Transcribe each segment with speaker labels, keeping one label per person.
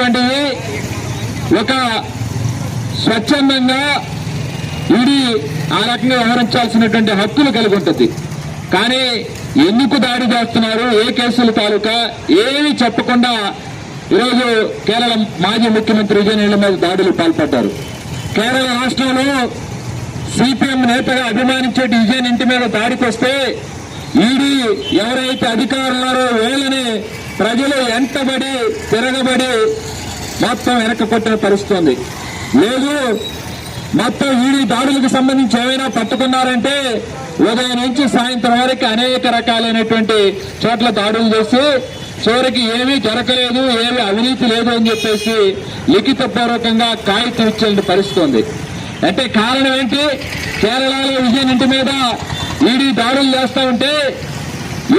Speaker 1: అనేటువంటిది ఒక స్వచ్ఛందంగా ఈడీ ఆ రకంగా వ్యవహరించాల్సినటువంటి హక్కులు కలిగి ఉంటుంది. కానీ ఎందుకు దాడి చేస్తున్నారు, ఏ కేసుల తాలూకా ఏమీ చెప్పకుండా ఈరోజు కేరళ మాజీ ముఖ్యమంత్రి విజయన్ ఇళ్ల మీద దాడులు పాల్పడ్డారు. కేరళ రాష్ట్రంలో సిపిఎం నేతగా అభిమానించే విజయన్ ఇంటి మీద దాడికి వస్తే ఈడీ ఎవరైతే అధికారులున్నారో వీళ్ళని ప్రజలు ఎంటబడి తిరగబడి మొత్తం వెనక్కి కొట్టిన పరిస్థితుంది. లేదు మొత్తం ఈడీ దాడులకు సంబంధించి ఏమైనా పట్టుకున్నారంటే ఉదయం నుంచి సాయంత్రం వరకు అనేక రకాలైనటువంటి చోట్ల దాడులు చేసి చివరికి ఏమీ జరగలేదు, ఏమీ అవినీతి లేదు అని చెప్పేసి లిఖితపూర్వకంగా కాగితం ఇచ్చే పరిస్థితి ఉంది. అంటే కారణం ఏంటి? కేరళలో విజయన్ ఇంటి మీద ఈడీ దాడులు చేస్తా ఉంటే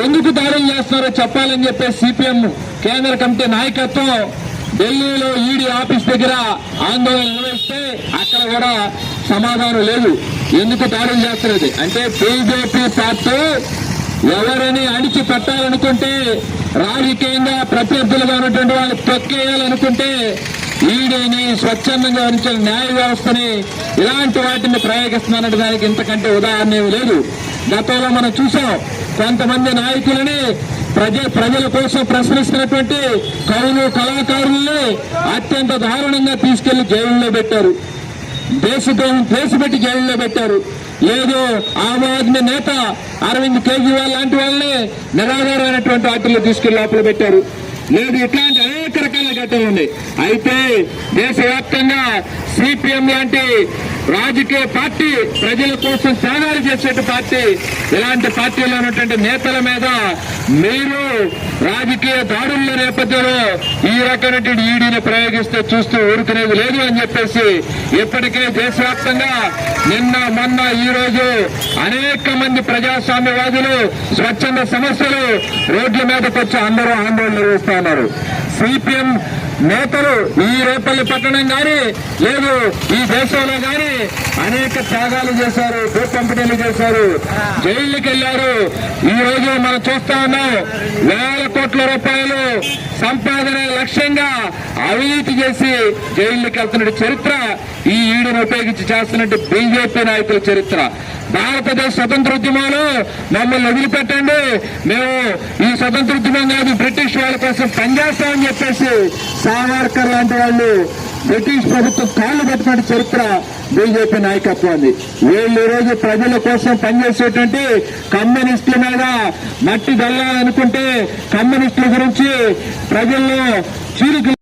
Speaker 1: ఎందుకు దాడులు చేస్తున్నారో చెప్పాలని చెప్పేసి సిపిఎం కేంద్ర కమిటీ నాయకత్వం ఢిల్లీలో ఈడీ ఆఫీస్ దగ్గర ఆందోళన నిర్వహిస్తే అక్కడ కూడా సమాధానం లేదు. ఎందుకు దాడులు చేస్తున్నది అంటే బీజేపీ పార్టీ ఎవరిని అణిచి పెట్టాలనుకుంటే, రాజకీయంగా ప్రత్యర్థులుగా ఉన్నటువంటి వాళ్ళు తొక్కేయాలనుకుంటే ఈడీని స్వచ్ఛందంగా వరించిన న్యాయ వ్యవస్థని ఇలాంటి వాటిని ప్రయోగిస్తున్నట్టు దానికి ఇంతకంటే ఉదాహరణ ఏమి లేదు. గతంలో మనం చూసాం, కొంతమంది నాయకులని ప్రజల కోసం ప్రశ్నిస్తున్నటువంటి కవులు కళాకారుల్ని అత్యంత దారుణంగా తీసుకెళ్లి జైలులో పెట్టారు, దేశపెట్టి జైలులో పెట్టారు. లేదు ఆమ్ ఆద్మీ నేత అరవింద్ కేజ్రీవాల్ లాంటి వాళ్ళని నిరాధారమైనటువంటి వాటిల్లో తీసుకెళ్లి లోపల పెట్టారు. లేదు ఇట్లాంటి అనేక రకాల ఘటనలు ఉన్నాయి. అయితే దేశవ్యాప్తంగా సిపిఎం లాంటి రాజకీయ పార్టీ, ప్రజల కోసం త్యాగాలు చేసే పార్టీ, ఇలాంటి పార్టీలో ఉన్నటువంటి నేతల మీద మీరు రాజకీయ దాడుల నేపథ్యంలో ఈ రకమైనటువంటి ఈడీని ప్రయోగిస్తే చూస్తూ ఊరుకునేది లేదు అని చెప్పేసి ఇప్పటికే దేశవ్యాప్తంగా నిన్న మొన్న ఈ రోజు అనేక మంది ప్రజాస్వామ్యవాదులు, స్వచ్ఛంద సంస్థలు రోడ్ల మీదకి వచ్చి అందరూ ఆందోళన నిర్వహిస్తున్నారు. సిపిఎం నేతలు ఈ రేపల్లి పట్టణం కానీ లేదు ఈ దేశంలో కానీ అనేక త్యాగాలు చేశారు, భూ పంపిణీలు చేశారు, జైళ్ళకి వెళ్లారు. ఈ రోజు మనం చూస్తా ఉన్నాం, వేల కోట్ల రూపాయలు సంపాదన లక్ష్యంగా అవినీతి చేసి జైళ్ళకి వెళ్తున్న చరిత్ర ఈ ఈడీని ఉపయోగించి చేస్తున్నట్టు బీజేపీ నాయకుల చరిత్ర. భారతదేశ స్వతంత్రోద్యమంలో మమ్మల్ని వదిలిపెట్టండి, మేము ఈ స్వతంత్రోద్యమం కాదు బ్రిటిష్ వాళ్ళ కోసం పనిచేస్తామని చెప్పేసి సావర్కర్ లాంటి వాళ్ళు బ్రిటిష్ ప్రభుత్వం కాళ్లు పట్టుకున్న చరిత్ర బీజేపీ నాయకత్వాన్ని. వీళ్ళు ఈ రోజు ప్రజల కోసం పనిచేసేటువంటి కమ్యూనిస్టుల మీద మట్టి దల్లాలనుకుంటే కమ్యూనిస్టుల గురించి ప్రజల్లో చీలిక